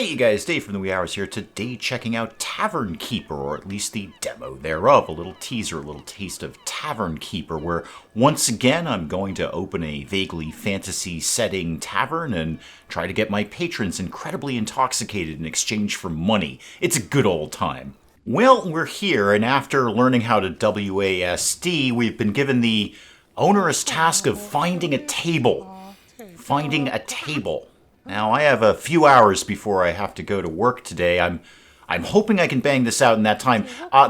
Hey you guys, Dave from the Wee Hours here, today checking out Tavern Keeper, or at least the demo thereof, a little teaser, a little taste of Tavern Keeper, where once again I'm going to open a vaguely fantasy setting tavern and try to get my patrons incredibly intoxicated in exchange for money. It's a good old time. Well, we're here, and after learning how to WASD, we've been given the onerous task of finding a table. Finding a table. Now, I have a few hours before I have to go to work today. I'm hoping I can bang this out in that time.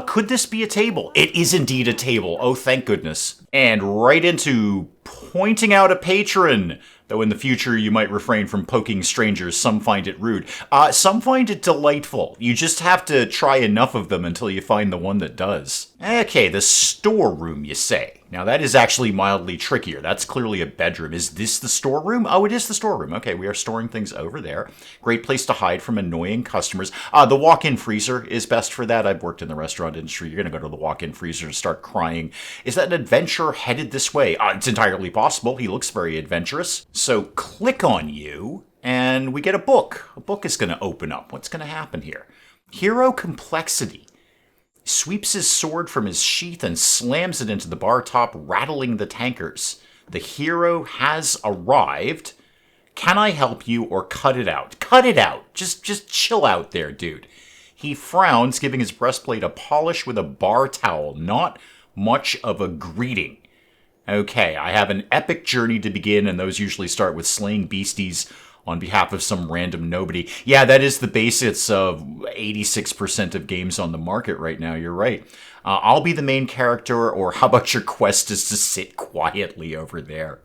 Could this be a table? It is indeed a table. Oh, thank goodness. And right into pointing out a patron. Though in the future you might refrain from poking strangers. Some find it rude. Some find it delightful. You just have to try enough of them until you find the one that does. Okay, the storeroom, you say. Now that is actually mildly trickier. That's clearly a bedroom. Is this the storeroom? Oh, it is the storeroom. Okay, we are storing things over there. Great place to hide from annoying customers. The walk-in freezer is best for that. I've worked in the restaurant industry. You're going to go to the walk-in freezer and start crying. Is that an adventurer headed this way? It's entirely possible. He looks very adventurous. So click on you, and we get a book. A book is going to open up. What's going to happen here? Hero complexity. Sweeps his sword from his sheath and slams it into the bar top, rattling the tankers. The hero has arrived. Can I help you or cut it out? Cut it out. Just chill out there, dude. He frowns, giving his breastplate a polish with a bar towel. Not much of a greeting. Okay, I have an epic journey to begin, and those usually start with slaying beasties on behalf of some random nobody. Yeah, that is the basis of 86% of games on the market right now, you're right. I'll be the main character, or how about your quest is to sit quietly over there?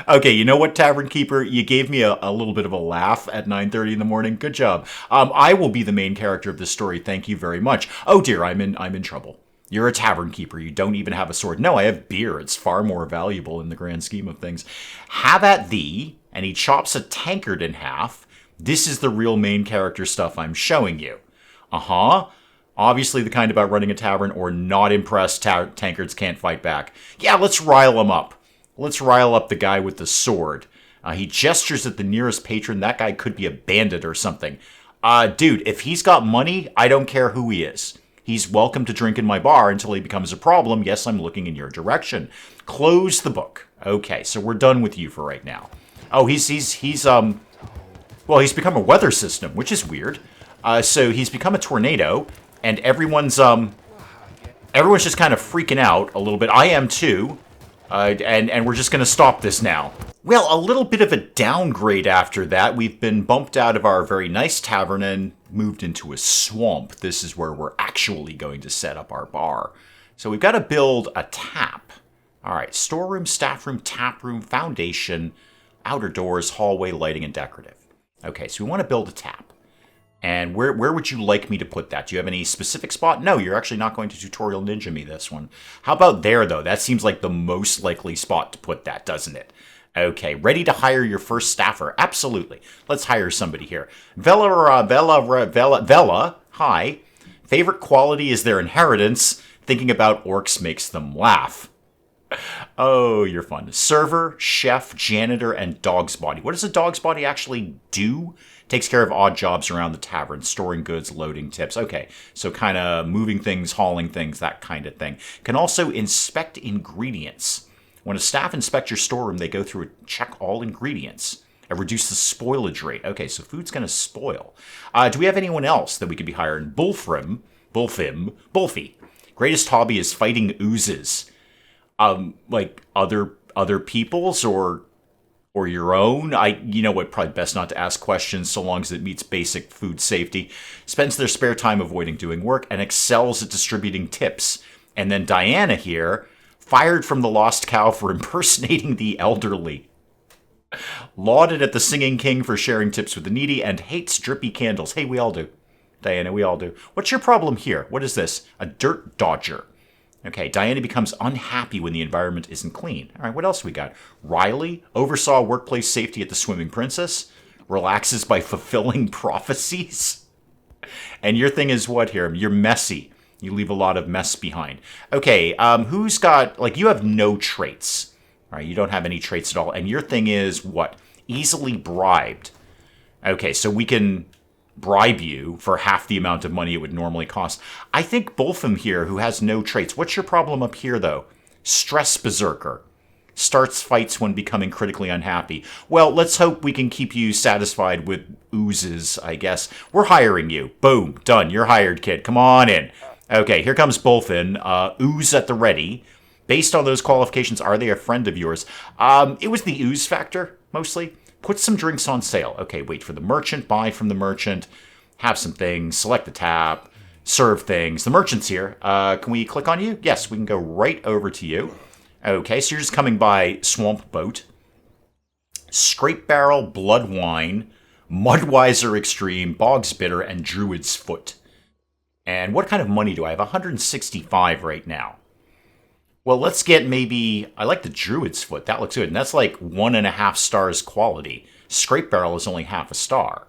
Okay, you know what, Tavern Keeper? You gave me a little bit of a laugh at 9:30 in the morning. Good job. I will be the main character of this story, thank you very much. Oh dear, I'm in trouble. You're a tavern keeper. You don't even have a sword. No, I have beer. It's far more valuable in the grand scheme of things. Have at thee, and he chops a tankard in half. This is the real main character stuff I'm showing you. Obviously the kind about running a tavern or not impressed tankards can't fight back. Yeah, let's rile him up. Let's rile up the guy with the sword. He gestures at the nearest patron. That guy could be a bandit or something. Dude, if he's got money, I don't care who he is. He's welcome to drink in my bar until he becomes a problem. Yes, I'm looking in your direction. Close the book. Okay, so we're done with you for right now. Oh, he's become a weather system, which is weird. So he's become a tornado, and everyone's just kind of freaking out a little bit. I am too. And we're just going to stop this now. Well, a little bit of a downgrade after that. We've been bumped out of our very nice tavern and moved into a swamp. This is where we're actually going to set up our bar. So we've got to build a tap. All right, storeroom, staff room, tap room, foundation, outer doors, hallway, lighting, and decorative. Okay, so we want to build a tap. And where would you like me to put that? Do you have any specific spot? No, you're actually not going to tutorial ninja me this one. How about there, though? That seems like the most likely spot to put that, doesn't it? Okay, ready to hire your first staffer? Absolutely. Let's hire somebody here. Vela, hi. Favorite quality is their inheritance. Thinking about orcs makes them laugh. Oh, you're fun. Server, chef, janitor, and dog's body. What does a dog's body actually do? Takes care of odd jobs around the tavern, storing goods, loading tips. Okay, so kind of moving things, hauling things, that kind of thing. Can also inspect ingredients. When a staff inspects your storeroom, they go through and check all ingredients and reduce the spoilage rate. Okay, so food's going to spoil. Do we have anyone else that we could be hiring? Bulfy. Greatest hobby is fighting oozes. Like other people's or your own? You know what, probably best not to ask questions so long as it meets basic food safety. Spends their spare time avoiding doing work and excels at distributing tips. And then Diana here, fired from the Lost Cow for impersonating the elderly. Lauded at the Singing King for sharing tips with the needy and hates drippy candles. Hey, we all do. Diana, we all do. What's your problem here? What is this? A dirt dodger. Okay, Diana becomes unhappy when the environment isn't clean. All right, what else we got? Riley oversaw workplace safety at the Swimming Princess. Relaxes by fulfilling prophecies. And your thing is what here? You're messy. You leave a lot of mess behind. Okay, who's got, like, you have no traits. All right, you don't have any traits at all. And your thing is what? Easily bribed. Okay, so we can bribe you for half the amount of money it would normally cost. I think Boltham here, who has no traits. What's your problem up here, though? Stress Berserker. Starts fights when becoming critically unhappy. Well, let's hope we can keep you satisfied with oozes, I guess. We're hiring you. Boom. Done. You're hired, kid. Come on in. Okay, here comes Bolfin. Ooze at the ready. Based on those qualifications, are they a friend of yours? It was the ooze factor, mostly. Put some drinks on sale. Okay, wait for the merchant. Buy from the merchant. Have some things. Select the tab. Serve things. The merchant's here. Can we click on you? Yes, we can go right over to you. Okay, so you're just coming by Swamp Boat, Scrape Barrel, Blood Wine, Mudwiser Extreme, Bog's Bitter, and Druid's Foot. And what kind of money do I have? 165 right now. Well, let's get maybe... I like the Druid's Foot. That looks good. And that's like 1.5 stars quality. Scrape Barrel is only half a star.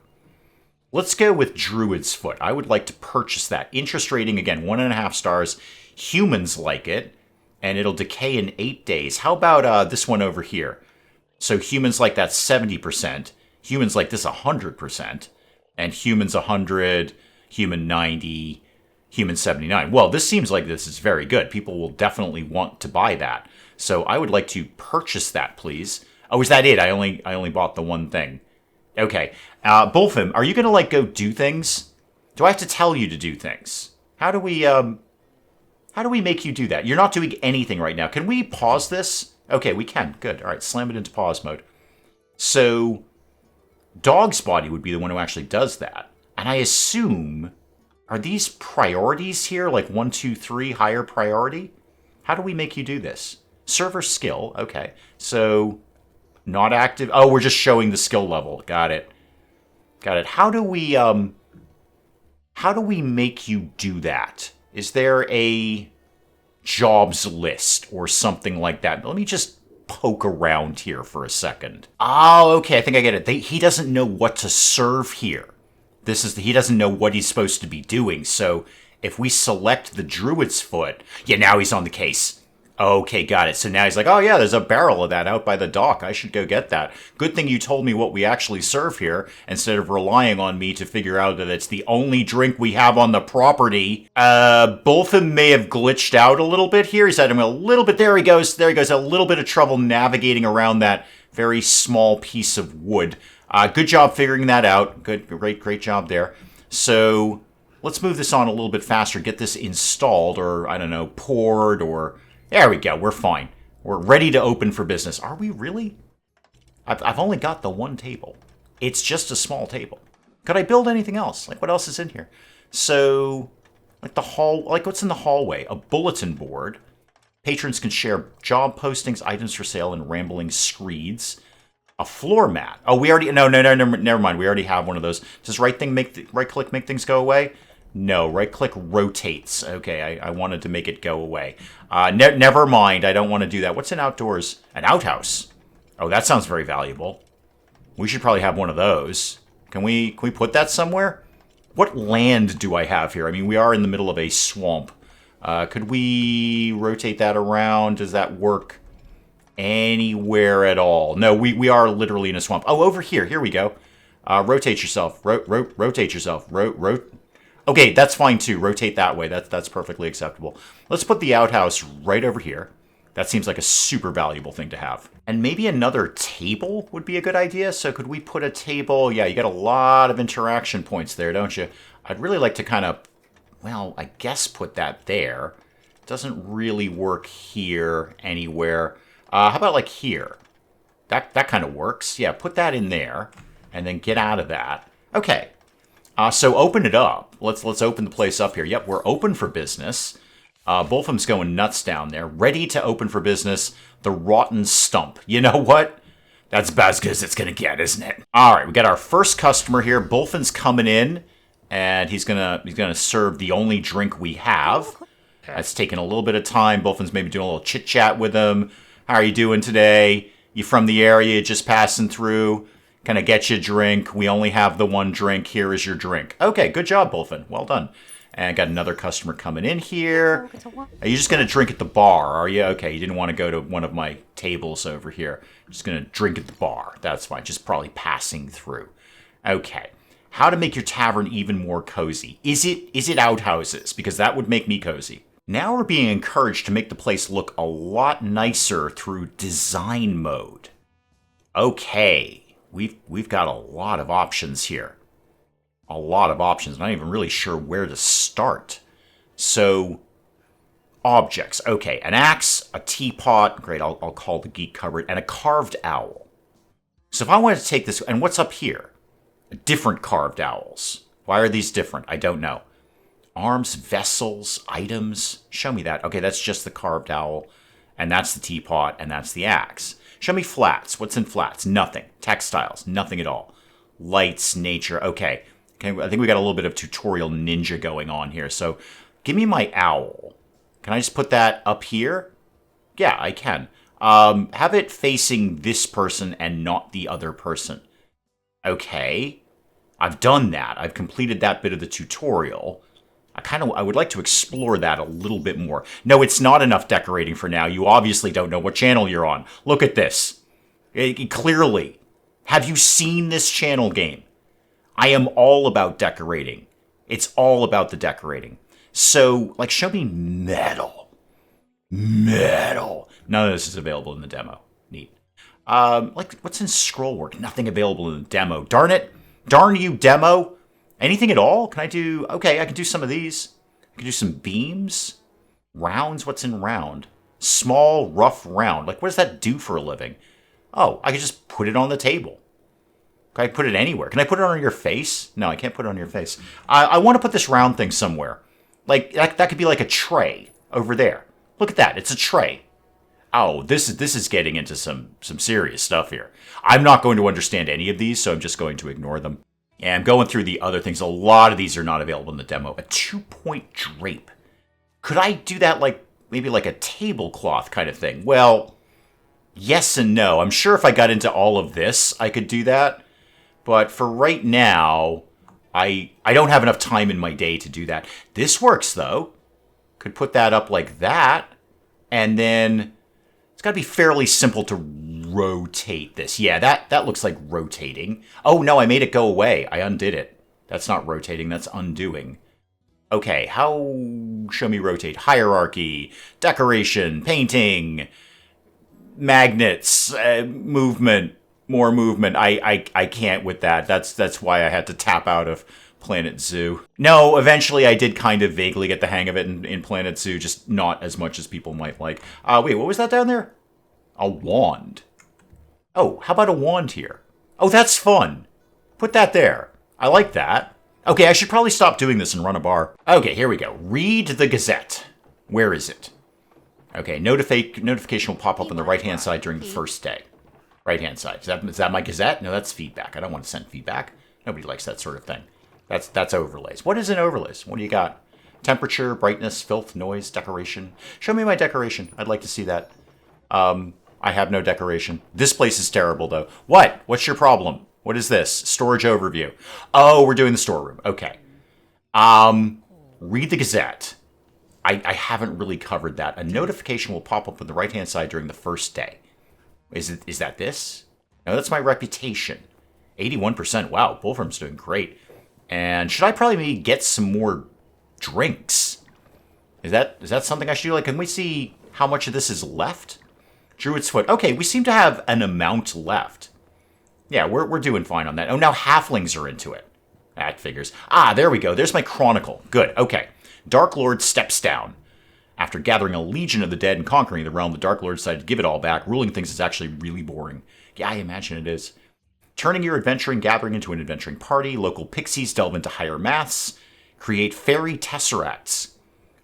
Let's go with Druid's Foot. I would like to purchase that. Interest rating, again, 1.5 stars. Humans like it. And it'll decay in 8 days. How about this one over here? So humans like that 70%. Humans like this 100%. And humans 100, human 90, human 79. Well, this seems like this is very good. People will definitely want to buy that. So I would like to purchase that, please. Oh, is that it? I only bought the one thing. Okay. Bolfim, are you going to like go do things? Do I have to tell you to do things? How do we make you do that? You're not doing anything right now. Can we pause this? Okay, we can. Good. All right, slam it into pause mode. So, Dog's Body would be the one who actually does that. And I assume, are these priorities here? Like 1, 2, 3, higher priority? How do we make you do this? Server skill. Okay. So, not active. Oh, we're just showing the skill level. Got it. Got it. How do we make you do that? Is there a jobs list or something like that? Let me just poke around here for a second. Oh, okay, I think I get it. He doesn't know what to serve here. He doesn't know what he's supposed to be doing. So if we select the Druid's Foot, yeah, now he's on the case. Okay, got it. So now he's like, oh yeah, there's a barrel of that out by the dock. I should go get that. Good thing you told me what we actually serve here, instead of relying on me to figure out that it's the only drink we have on the property. Both of them may have glitched out a little bit here. He's having a little bit, there he goes, a little bit of trouble navigating around that very small piece of wood. Good job figuring that out. Great job there. So let's move this on a little bit faster, get this installed, or I don't know, poured, or... There we go, we're fine. We're ready to open for business. Are we really? I've only got the one table. It's just a small table. Could I build anything else? Like, what else is in here? So, like what's in the hallway? A bulletin board. Patrons can share job postings, items for sale, and rambling screeds. A floor mat. Oh, we already, no, never mind. We already have one of those. Does right click make things go away? No, right-click rotates. Okay, I wanted to make it go away. Never mind, I don't want to do that. What's in outdoors? An outhouse. Oh, that sounds very valuable. We should probably have one of those. Can we put that somewhere? What land do I have here? I mean, we are in the middle of a swamp. Could we rotate that around? Does that work anywhere at all? No, we are literally in a swamp. Oh, over here. Here we go. Rotate yourself. Rotate yourself. Okay, that's fine too. Rotate that way. That's perfectly acceptable. Let's put the outhouse right over here. That seems like a super valuable thing to have. And maybe another table would be a good idea. So could we put a table? Yeah, you got a lot of interaction points there, don't you? I'd really like to kind of, well, I guess put that there. Doesn't really work here anywhere. How about like here? That kind of works. Yeah, put that in there and then get out of that. Okay. So open it up. Let's open the place up here. Yep, we're open for business. Both of them's going nuts down there. Ready to open for business. The Rotten Stump. You know what? That's about as good as it's going to get, isn't it? All right, we got our first customer here. Bolfin's coming in, and he's gonna serve the only drink we have. That's taking a little bit of time. Bolfin's maybe doing a little chit-chat with him. How are you doing today? You from the area, just passing through? Can I get you a drink? We only have the one drink. Here is your drink. Okay, good job, Bolfin. Well done. And I got another customer coming in here. Are you just going to drink at the bar, are you? Okay, you didn't want to go to one of my tables over here. Just going to drink at the bar. That's fine. Just probably passing through. Okay. How to make your tavern even more cozy. Is it outhouses? Because that would make me cozy. Now we're being encouraged to make the place look a lot nicer through design mode. Okay, we've got a lot of options here. A lot of options. I'm not even really sure where to start. So, objects. Okay, an axe, a teapot. Great, I'll call the geek cupboard. And a carved owl. So if I wanted to take this, and what's up here? Different carved owls. Why are these different? I don't know. Arms, vessels, items. Show me that. Okay, that's just the carved owl. And that's the teapot, and that's the axe. Show me flats. What's in flats? Nothing. Textiles. Nothing at all. Lights, nature. Okay, I think we got a little bit of tutorial ninja going on here. So give me my owl. Can I just put that up here? Yeah, I can. Have it facing this person and not the other person. Okay. I've done that. I've completed that bit of the tutorial. I would like to explore that a little bit more. No, it's not enough decorating for now. You obviously don't know what channel you're on. Look at this. Clearly. Have you seen this channel game? I am all about decorating. It's all about the decorating. So, like, show me metal. Metal. None of this is available in the demo. Neat. Like, what's in scrollwork? Nothing available in the demo. Darn it. Darn you, demo. Anything at all? Can I do... Okay, I can do some of these. I can do some beams. Rounds? What's in round? Small, rough round. Like, what does that do for a living? Oh, I can just put it on the table. Can I put it anywhere? Can I put it on your face? No, I can't put it on your face. I want to put this round thing somewhere. Like, that could be like a tray over there. Look at that. It's a tray. Oh, this is getting into some serious stuff here. I'm not going to understand any of these, so I'm just going to ignore them. And I'm going through the other things. A lot of these are not available in the demo. A 2-point drape. Could I do that like maybe like a tablecloth kind of thing? Well, yes and no. I'm sure if I got into all of this, I could do that. But for right now, I don't have enough time in my day to do that. This works, though. Could put that up like that. And then it's got to be fairly simple to rotate this. Yeah, that looks like rotating. Oh, no, I made it go away. I undid it. That's not rotating. That's undoing. Okay, show me rotate. Hierarchy, decoration, painting, magnets, movement. More movement. I can't with that. That's why I had to tap out of Planet Zoo. No, eventually I did kind of vaguely get the hang of it in Planet Zoo, just not as much as people might like. Wait, what was that down there? A wand. Oh, how about a wand here? Oh, that's fun. Put that there. I like that. Okay, I should probably stop doing this and run a bar. Okay, here we go. Read the Gazette. Where is it? Okay, notification will pop up on the right-hand side during the first day. Right-hand side. Is that my Gazette? No, that's feedback. I don't want to send feedback. Nobody likes that sort of thing. That's overlays. What is an overlays? What do you got? Temperature, brightness, filth, noise, decoration. Show me my decoration. I'd like to see that. I have no decoration. This place is terrible, though. What? What's your problem? What is this? Storage overview. Oh, we're doing the storeroom. Okay. Read the Gazette. I haven't really covered that. A notification will pop up on the right-hand side during the first day. Is that this? No, that's my reputation. 81%. Wow, Bullfrom's doing great. And should I probably maybe get some more drinks? Is that something I should do? Like, can we see how much of this is left? Druid's Foot. Okay, we seem to have an amount left. Yeah, we're doing fine on that. Oh, now halflings are into it. That figures. Ah, there we go. There's my chronicle. Good. Okay. Dark Lord steps down. After gathering a legion of the dead and conquering the realm, the Dark Lord decided to give it all back. Ruling things is actually really boring. Yeah, I imagine it is. Turning your adventuring gathering into an adventuring party, local pixies delve into higher maths, create fairy tesseracts.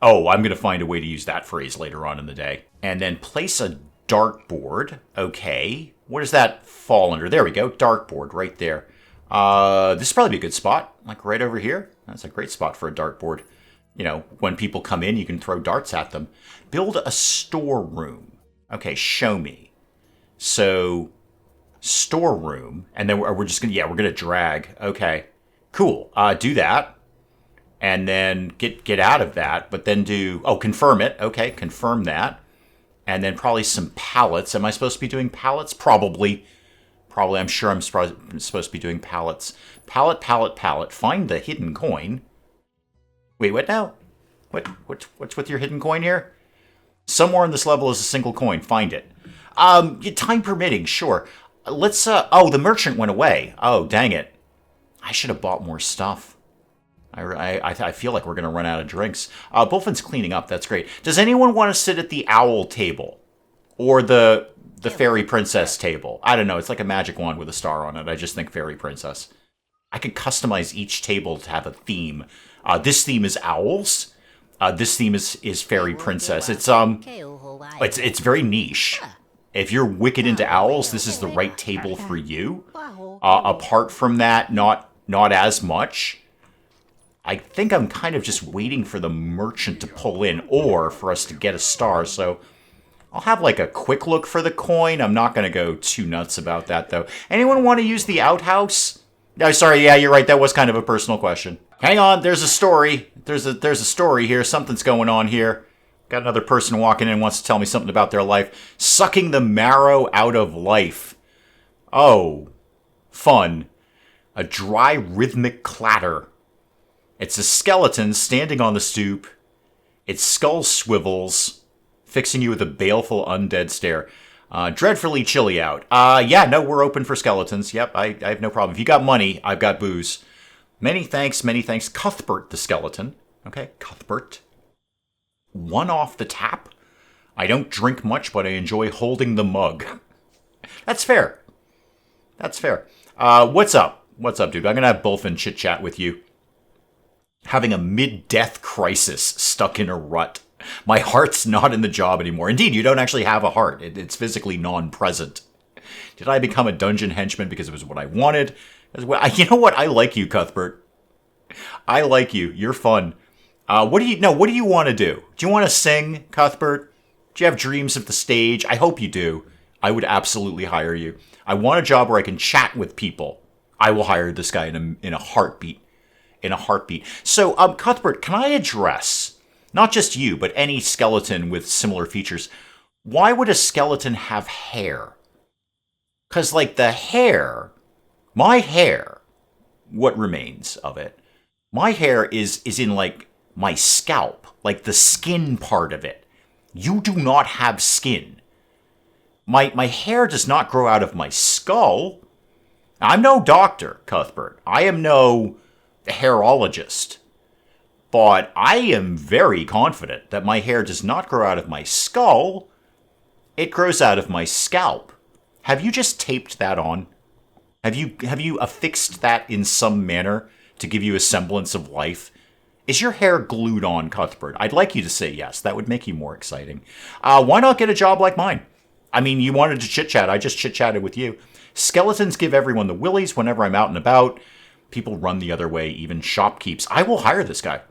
Oh, I'm going to find a way to use that phrase later on in the day. And then place a dartboard. Okay. What does that fall under? There we go. Dartboard right there. This is probably a good spot. Like right over here. That's a great spot for a dartboard. You know, when people come in, you can throw darts at them. Build a storeroom. Okay, show me. So, storeroom, and then we're just gonna, we're gonna drag. Okay, cool. Do that, and then get out of that. But then confirm it. Okay, confirm that, and then probably some pallets. Am I supposed to be doing pallets? Probably. Probably, I'm sure I'm supposed to be doing pallets. Pallet, pallet, pallet. Find the hidden coin. Wait, what now? What's with your hidden coin here? Somewhere on this level is a single coin. Find it. Time permitting, sure. Let's, oh, the merchant went away. Oh, dang it. I should have bought more stuff. I feel like we're going to run out of drinks. Bulfin's cleaning up. That's great. Does anyone want to sit at the owl table? Or the fairy princess table? I don't know. It's like a magic wand with a star on it. I just think fairy princess. I could customize each table to have a theme. This theme is owls. This theme is fairy princess. It's very niche. If you're wicked into owls, this is the right table for you. Apart from that, not as much. I think I'm kind of just waiting for the merchant to pull in, or for us to get a star, so I'll have like a quick look for the coin. I'm not going to go too nuts about that, though. Anyone want to use the outhouse? No, sorry, yeah, you're right, that was kind of a personal question. Hang on, there's a story. There's a story here. Something's going on here. Got another person walking in, wants to tell me something about their life. Sucking the marrow out of life. Oh, fun. A dry rhythmic clatter. It's a skeleton standing on the stoop. Its skull swivels, fixing you with a baleful undead stare. Dreadfully chilly out. Yeah, no, we're open for skeletons. Yep, I have no problem. If you got money, I've got booze. Many thanks, many thanks. Cuthbert the skeleton. Okay, Cuthbert. One off the tap. I don't drink much, but I enjoy holding the mug. That's fair. That's fair. What's up? What's up, dude? I'm going to have Bulfin chit-chat with you. Having a mid-death crisis, stuck in a rut. My heart's not in the job anymore. Indeed, you don't actually have a heart. It's physically non-present. Did I become a dungeon henchman because it was what I wanted? You know what? I like you, Cuthbert. I like you. You're fun. What do you want to do? Do you want to sing, Cuthbert? Do you have dreams of the stage? I hope you do. I would absolutely hire you. I want a job where I can chat with people. I will hire this guy in a heartbeat. In a heartbeat. So, Cuthbert, can I address, not just you, but any skeleton with similar features, why would a skeleton have hair? Because, like, the hair, my hair, what remains of it, my hair is in, like, my scalp, like the skin part of it. You do not have skin. My hair does not grow out of my skull. I'm no doctor, Cuthbert. I am no hairologist. But I am very confident that my hair does not grow out of my skull. It grows out of my scalp. Have you just taped that on? Have you affixed that in some manner to give you a semblance of life? Is your hair glued on, Cuthbert? I'd like you to say yes. That would make you more exciting. Why not get a job like mine? I mean, you wanted to chit-chat. I just chit-chatted with you. Skeletons give everyone the willies whenever I'm out and about. People run the other way, even shopkeeps. I will hire this guy.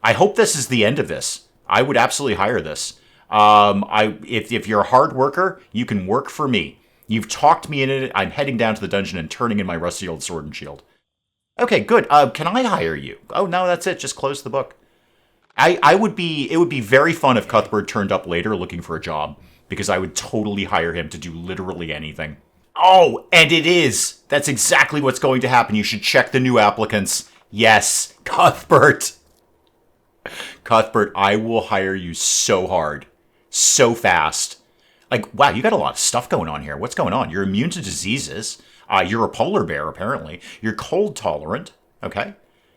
I hope this is the end of this. I would absolutely hire this. If you're a hard worker, you can work for me. You've talked me into it. I'm heading down to the dungeon and turning in my rusty old sword and shield. Okay, good. Can I hire you? Oh, no, that's it. Just close the book. It would be very fun if Cuthbert turned up later looking for a job, because I would totally hire him to do literally anything. Oh, and it is. That's exactly what's going to happen. You should check the new applicants. Yes, Cuthbert. Cuthbert, I will hire you so hard. So fast. Like, wow, you got a lot of stuff going on here. What's going on? You're immune to diseases. You're a polar bear, apparently. You're cold tolerant. Okay.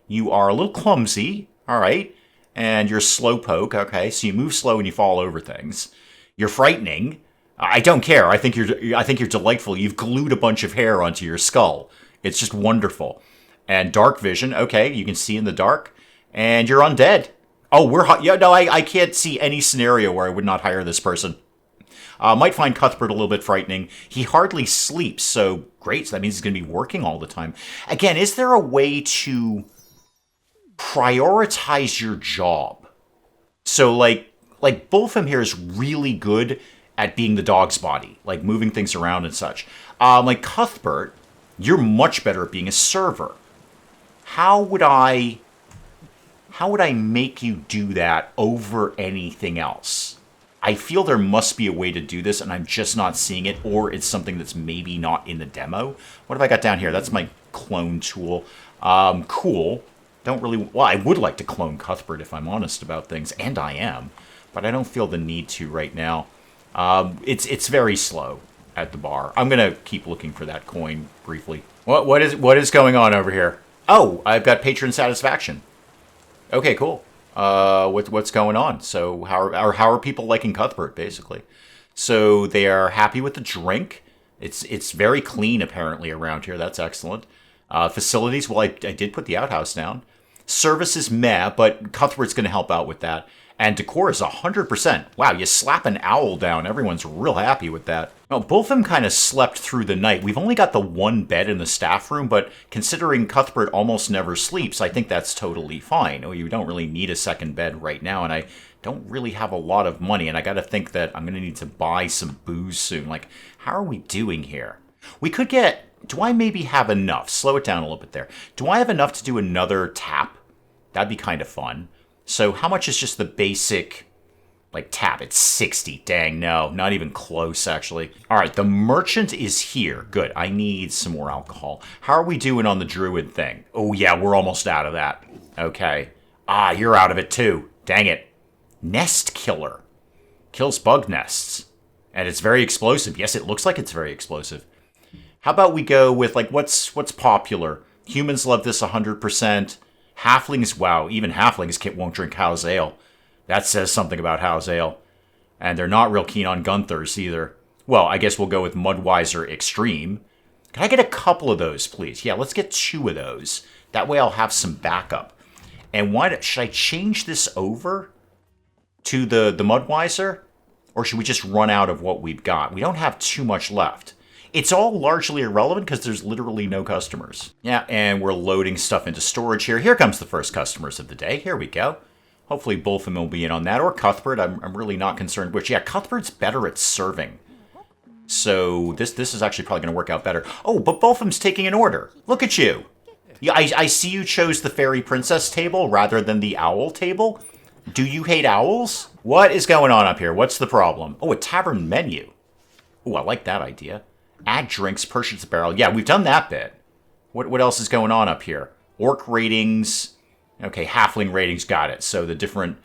You are a little clumsy. All right. And you're slowpoke. Okay. So you move slow and you fall over things. You're frightening. I don't care. I think you're delightful. You've glued a bunch of hair onto your skull. It's just wonderful. And dark vision. Okay, you can see in the dark. And you're undead. Oh, yeah, no, I can't see any scenario where I would not hire this person. Might find Cuthbert a little bit frightening. He hardly sleeps, so great. So that means he's going to be working all the time. Again, is there a way to prioritize your job? So, like Bulfim here is really good at being the dog's body, like moving things around and such. Like Cuthbert, you're much better at being a server. How would I make you do that over anything else? I feel there must be a way to do this, and I'm just not seeing it, or it's something that's maybe not in the demo. What have I got down here? That's my clone tool. Cool. Don't really... Well, I would like to clone Cuthbert if I'm honest about things, and I am, but I don't feel the need to right now. It's very slow at the bar. I'm going to keep looking for that coin briefly. What is going on over here? Oh, I've got patron satisfaction. Okay, cool. What's going on? So how are people liking Cuthbert, basically? So they are happy with the drink. It's very clean, apparently, around here. That's excellent. Facilities, well, I did put the outhouse down. Service is meh, but Cuthbert's going to help out with that. And decor is 100%. Wow, you slap an owl down. Everyone's real happy with that. Well, both of them kind of slept through the night. We've only got the one bed in the staff room, but considering Cuthbert almost never sleeps, I think that's totally fine. Oh, you don't really need a second bed right now, and I don't really have a lot of money, and I got to think that I'm going to need to buy some booze soon. Like, how are we doing here? We could get... Do I maybe have enough? Slow it down a little bit there. Do I have enough to do another tap? That'd be kind of fun. So how much is just the basic, like, tap? It's 60. Dang, no. Not even close, actually. All right, the merchant is here. Good. I need some more alcohol. How are we doing on the druid thing? Oh, yeah, we're almost out of that. Okay. Ah, you're out of it, too. Dang it. Nest killer. Kills bug nests. And it's very explosive. Yes, it looks like it's very explosive. How about we go with, like, what's popular? Humans love this 100%. Halflings, wow, even halflings won't drink house ale. That says something about house ale. And they're not real keen on Gunthers either. Well, I guess we'll go with Mudweiser Extreme. Can I get a couple of those, please? Yeah, let's get 2 of those. That way I'll have some backup. And should I change this over to the Mudweiser? Or should we just run out of what we've got? We don't have too much left. It's all largely irrelevant because there's literally no customers. Yeah, and we're loading stuff into storage here. Here comes the first customers of the day. Here we go. Hopefully both of them will be in on that. Or Cuthbert. I'm really not concerned which. Yeah, Cuthbert's better at serving. So this is actually probably going to work out better. Oh, but both of them's taking an order. Look at you. Yeah, I see you chose the fairy princess table rather than the owl table. Do you hate owls? What is going on up here? What's the problem? Oh, a tavern menu. Oh, I like that idea. Add drinks, purchase a barrel. Yeah, we've done that bit. What else is going on up here? Orc ratings. Okay, halfling ratings. Got it. So the different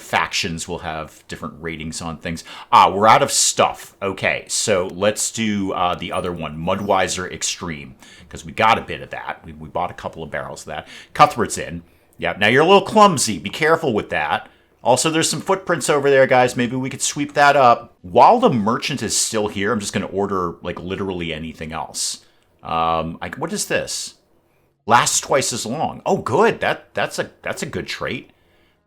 factions will have different ratings on things. Ah, we're out of stuff. Okay, so let's do the other one, Mudweiser Extreme, because we got a bit of that. We bought a couple of barrels of that. Cuthbert's in. Yeah, now you're a little clumsy. Be careful with that. Also, there's some footprints over there, guys. Maybe we could sweep that up. While the merchant is still here, I'm just going to order, like, literally anything else. What is this? Lasts twice as long. Oh, good. That's a good trait.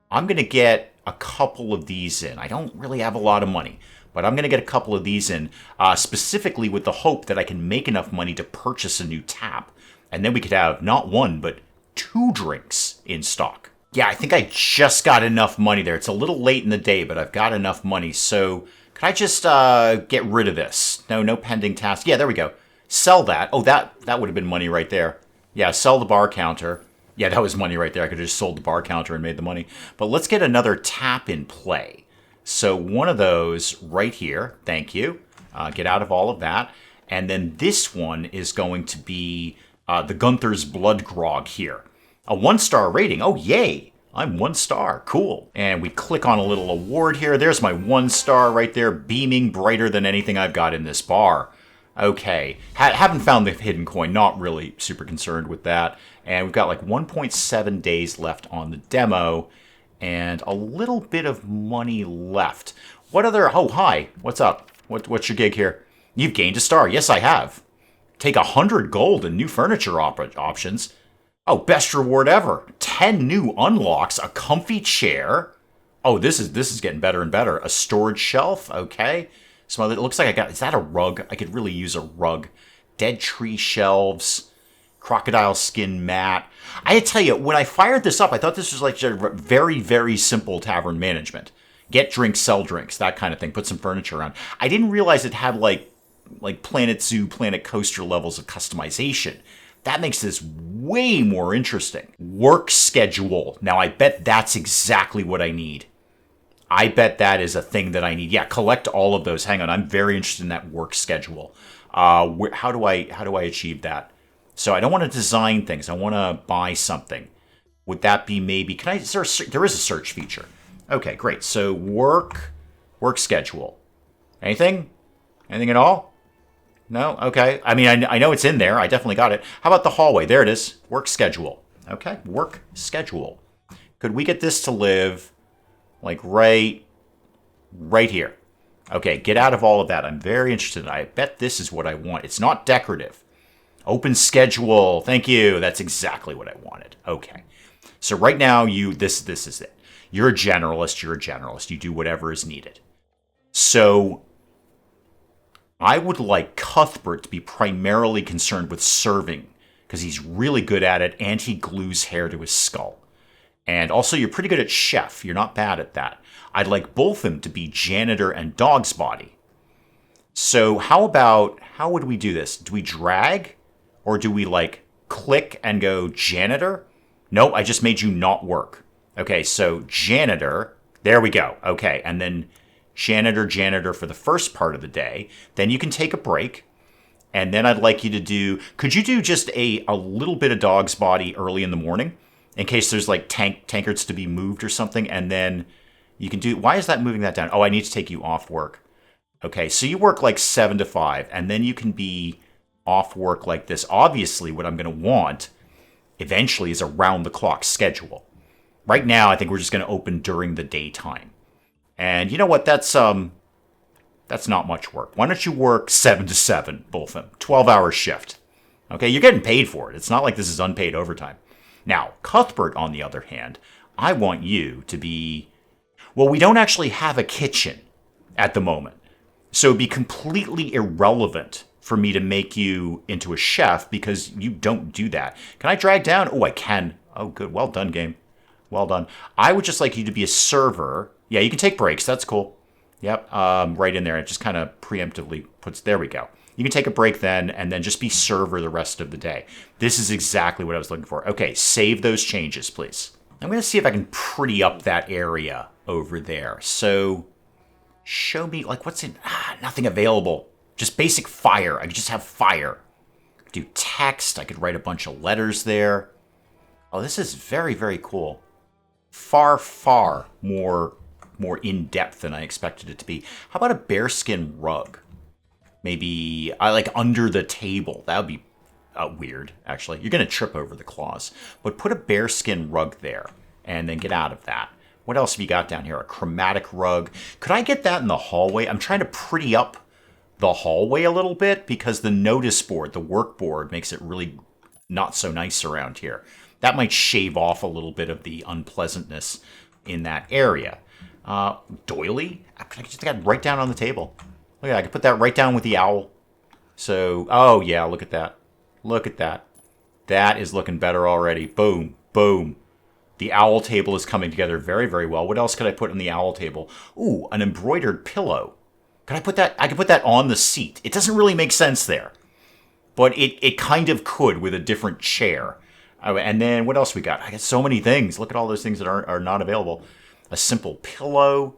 I'm going to get a couple of these in. I don't really have a lot of money, but I'm going to get a couple of these in, specifically with the hope that I can make enough money to purchase a new tap. And then we could have not 1, but 2 drinks in stock. Yeah, I think I just got enough money there. It's a little late in the day, but I've got enough money. So could I just get rid of this? No pending task. Yeah, there we go. Sell that. Oh, that would have been money right there. Yeah, sell the bar counter. Yeah, that was money right there. I could have just sold the bar counter and made the money. But let's get another tap in play. So one of those right here. Thank you. Get out of all of that. And then this one is going to be the Gunther's Blood Grog here. A 1-star rating. Oh, yay. I'm 1 star. Cool. And we click on a little award here. There's my 1 star right there, beaming brighter than anything I've got in this bar. Okay. Haven't found the hidden coin. Not really super concerned with that. And we've got like 1.7 days left on the demo and a little bit of money left. What other... Oh, hi. What's up? What's your gig here? You've gained a star. Yes, I have. Take 100 gold and new furniture options. Oh, best reward ever. 10 new unlocks, a comfy chair. Oh, this is getting better and better. A storage shelf, okay. So it looks like I got, is that a rug? I could really use a rug. Dead tree shelves, crocodile skin mat. I tell you, when I fired this up, I thought this was like very, very simple tavern management. Get drinks, sell drinks, that kind of thing. Put some furniture around. I didn't realize it had like Planet Zoo, Planet Coaster levels of customization. That makes this way more interesting. Work schedule. Now, I bet that's exactly what I need. I bet that is a thing that I need. Yeah, collect all of those. Hang on, I'm very interested in that work schedule. How do I achieve that? So I don't want to design things. I want to buy something. Would that be maybe? Can I? There is a search feature. Okay, great. So work schedule. Anything? Anything at all? No? Okay. I mean, I know it's in there. I definitely got it. How about the hallway? There it is. Work schedule. Okay, work schedule. Could we get this to live like right here? Okay, get out of all of that. I'm very interested. I bet this is what I want. It's not decorative. Open schedule. Thank you. That's exactly what I wanted. Okay. So right now, this is it. You're a generalist. You're a generalist. You do whatever is needed. So I would like Cuthbert to be primarily concerned with serving because he's really good at it and he glues hair to his skull. And also, you're pretty good at chef. You're not bad at that. I'd like both of them to be janitor and dog's body. So how would we do this? Do we drag? Or do we, like, click and go janitor? Nope, I just made you not work. Okay, so janitor. There we go. Okay, and then janitor for the first part of the day. Then you can take a break. And then I'd like you to do... Could you do just a little bit of dog's body early in the morning? In case there's, like, tankards to be moved or something. And then you can do... Why is that moving that down? Oh, I need to take you off work. Okay, so you work, like, 7 to 5. And then you can be off work like this. Obviously, what I'm going to want eventually is a round-the-clock schedule. Right now, I think we're just going to open during the daytime. And you know what? That's not much work. Why don't you work 7 to 7, both of them? 12-hour shift. Okay, you're getting paid for it. It's not like this is unpaid overtime. Now, Cuthbert, on the other hand, I want you to be... Well, we don't actually have a kitchen at the moment. So it'd be completely irrelevant for me to make you into a chef because you don't do that. Can I drag down? Oh, I can. Oh, good. Well done, game. Well done. I would just like you to be a server. Yeah, you can take breaks. That's cool. Yep, right in there. It just kind of preemptively puts... There we go. You can take a break then, and then just be server the rest of the day. This is exactly what I was looking for. Okay, save those changes, please. I'm going to see if I can pretty up that area over there. So, show me, like, what's in... nothing available. Just basic fire. I could just have fire. Do text. I could write a bunch of letters there. Oh, this is very, very cool. Far, far more in-depth than I expected it to be. How about a bearskin rug? Maybe like under the table. That would be weird, actually. You're going to trip over the claws. But put a bearskin rug there and then get out of that. What else have you got down here? A chromatic rug. Could I get that in the hallway? I'm trying to pretty up the hallway a little bit because the notice board, the work board, makes it really not so nice around here. That might shave off a little bit of the unpleasantness in that area. Doily? I could just get right down on the table. Look at that. I could put that right down with the owl. So, oh yeah, look at that. Look at that. That is looking better already. Boom, boom. The owl table is coming together very, very well. What else could I put on the owl table? Ooh, an embroidered pillow. Could I put that? I could put that on the seat. It doesn't really make sense there. But it kind of could with a different chair. And then what else we got? I got so many things. Look at all those things that are not available. A simple pillow.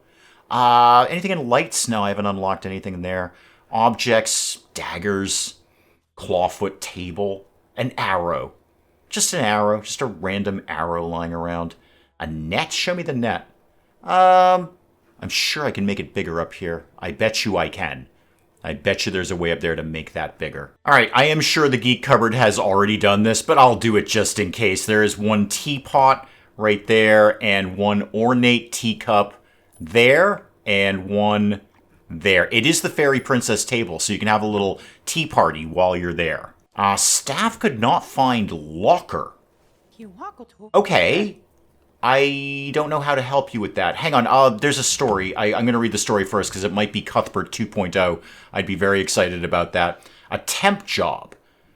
Anything in lights? No, I haven't unlocked anything in there. Objects, daggers, clawfoot table, an arrow. Just an arrow, just a random arrow lying around. A net? Show me the net. I'm sure I can make it bigger up here. I bet you I can. I bet you there's a way up there to make that bigger. All right, I am sure the Geek Cupboard has already done this, but I'll do it just in case. There is one teapot right there and one ornate teacup there and one there. It is the Fairy Princess table, so you can have a little tea party while you're there. Staff could not find locker. Okay. I don't know how to help you with that. Hang on, there's a story. I'm going to read the story first because it might be Cuthbert 2.0. I'd be very excited about that. A temp job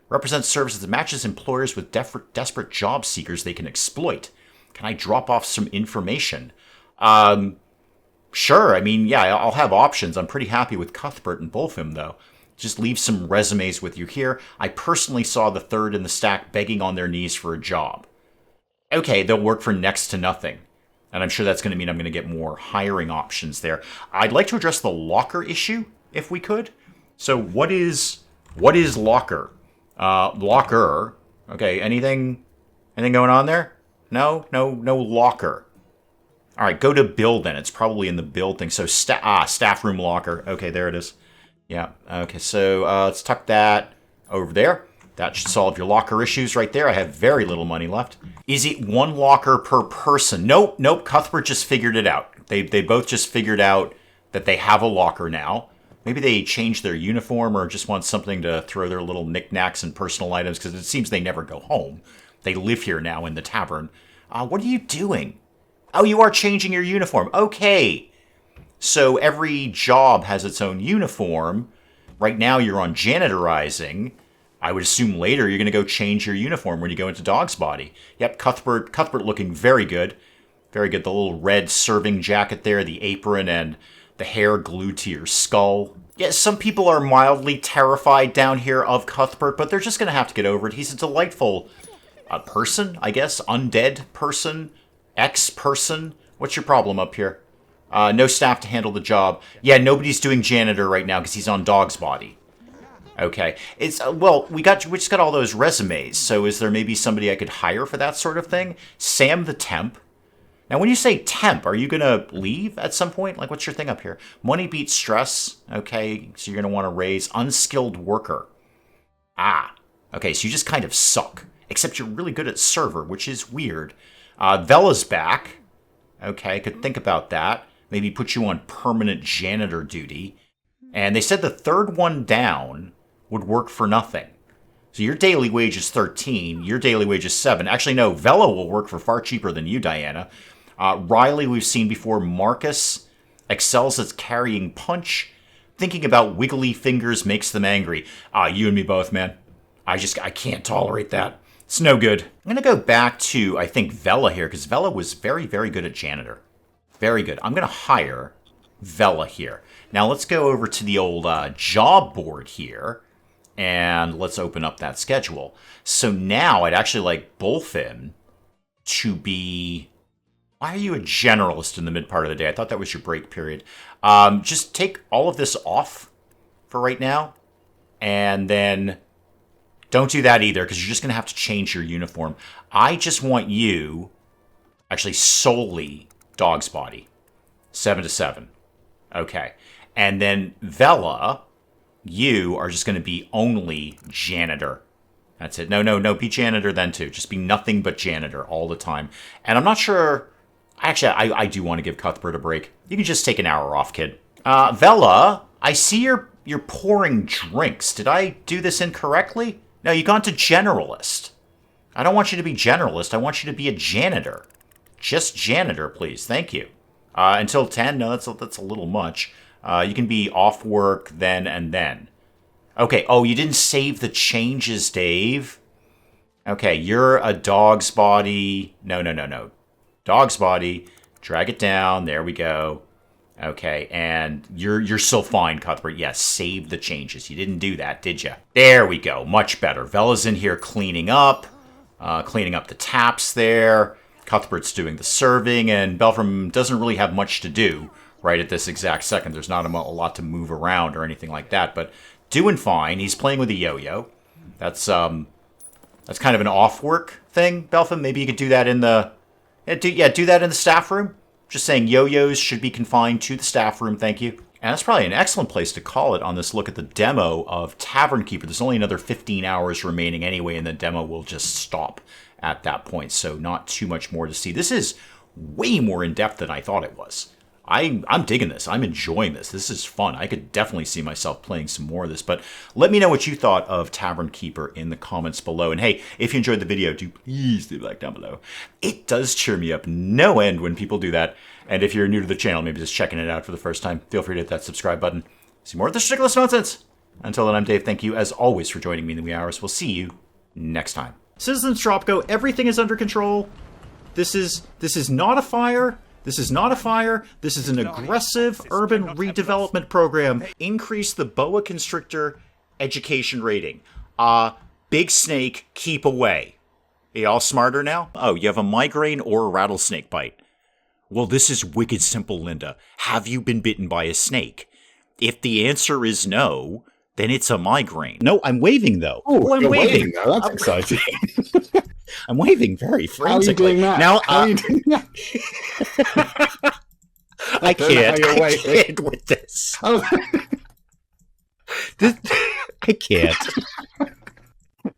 represents services that matches employers with desperate job seekers they can exploit. Can I drop off some information? Sure. I mean, yeah, I'll have options. I'm pretty happy with Cuthbert and both of them, though. Just leave some resumes with you here. I personally saw the third in the stack begging on their knees for a job. Okay, they'll work for next to nothing. And I'm sure that's going to mean I'm going to get more hiring options there. I'd like to address the locker issue, if we could. So what is locker? Locker. Okay, anything going on there? No locker. All right, go to build then. It's probably in the build thing. So staff room locker. Okay, there it is. Yeah. Okay, so let's tuck that over there. That should solve your locker issues right there. I have very little money left. Is it one locker per person? Nope. Cuthbert just figured it out. They both just figured out that they have a locker now. Maybe they changed their uniform or just want something to throw their little knickknacks and personal items because it seems they never go home. They live here now in the tavern. What are you doing? Oh, you are changing your uniform. Okay. So every job has its own uniform. Right now you're on janitorizing. I would assume later you're going to go change your uniform when you go into Dog's Body. Yep, Cuthbert looking very good. Very good. The little red serving jacket there, the apron, and the hair glued to your skull. Yeah, some people are mildly terrified down here of Cuthbert, but they're just going to have to get over it. He's a delightful person, I guess. Undead person. Ex-person. What's your problem up here? No staff to handle the job. Yeah, nobody's doing janitor right now because he's on Dog's Body. Okay. It's well, we just got all those resumes. So is there maybe somebody I could hire for that sort of thing? Sam the temp. Now, when you say temp, are you going to leave at some point? Like, what's your thing up here? Money beats stress. Okay, so you're going to want to raise unskilled worker. Okay, so you just kind of suck. Except you're really good at server, which is weird. Vela's back. Okay, I could think about that. Maybe put you on permanent janitor duty. And they said the third one down would work for nothing. So your daily wage is 13, your daily wage is 7. Actually, no, Vela will work for far cheaper than you, Diana. Riley, we've seen before. Marcus excels at carrying punch. Thinking about wiggly fingers makes them angry. You and me both, man. I can't tolerate that. It's no good. I'm going to go back to, I think, Vela here, because Vela was very, very good at janitor. Very good. I'm going to hire Vela here. Now, let's go over to the old job board here, and let's open up that schedule. So now I'd actually like Bulfin to be... Why are you a generalist in the mid part of the day? I thought that was your break period. Just take all of this off for right now, and then don't do that either, because you're just going to have to change your uniform. I just want you, actually solely Dog's Body, 7 to 7. Okay. And then Vela, you are just going to be only janitor. That's it. No, be janitor then too. Just be nothing but janitor all the time. And I'm not sure... Actually, I do want to give Cuthbert a break. You can just take an hour off, kid. Vela, I see you're pouring drinks. Did I do this incorrectly? No, you gone to generalist. I don't want you to be generalist. I want you to be a janitor. Just janitor, please. Thank you. Until 10? No, that's a little much. You can be off work then and then. Okay, oh, you didn't save the changes, Dave. Okay, you're a Dog's Body. No. Dog's Body. Drag it down. There we go. Okay, and you're still fine, Cuthbert. Yes, save the changes. You didn't do that, did you? There we go. Much better. Vela's in here cleaning up the taps there. Cuthbert's doing the serving, and Belfram doesn't really have much to do right at this exact second. There's not a lot to move around or anything like that, but doing fine. He's playing with a yo-yo. That's kind of an off-work thing, Belfram. Maybe you could do that in the... do that in the staff room. Just saying yo-yos should be confined to the staff room, thank you. And that's probably an excellent place to call it on this look at the demo of Tavern Keeper. There's only another 15 hours remaining anyway, and the demo will just stop at that point, so not too much more to see. This is way more in-depth than I thought it was. I'm digging this. I'm enjoying this. This is fun. I could definitely see myself playing some more of this, but let me know what you thought of Tavern Keeper in the comments below. And hey, if you enjoyed the video, do please leave a like down below. It does cheer me up no end when people do that. And if you're new to the channel, maybe just checking it out for the first time, feel free to hit that subscribe button. See more of this ridiculous nonsense. Until then, I'm Dave. Thank you, as always, for joining me in the wee hours. We'll see you next time. Citizens Dropgo, everything is under control. This is not a fire. This is not a fire. This is an aggressive urban redevelopment program. Increase the boa constrictor education rating. Big snake, keep away. Are you all smarter now? Oh, you have a migraine or a rattlesnake bite. Well, this is wicked simple, Linda. Have you been bitten by a snake? If the answer is no, then it's a migraine. No, I'm waving, though. Oh, I'm you're waving. now. That's exciting. I'm waving very frantically. How are you doing that? Now, How are you doing that? I can't with this. Oh. I can't.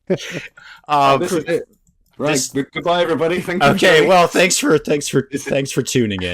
This is it. Right. Goodbye, everybody. Thank you. Okay. Well, thanks for tuning in.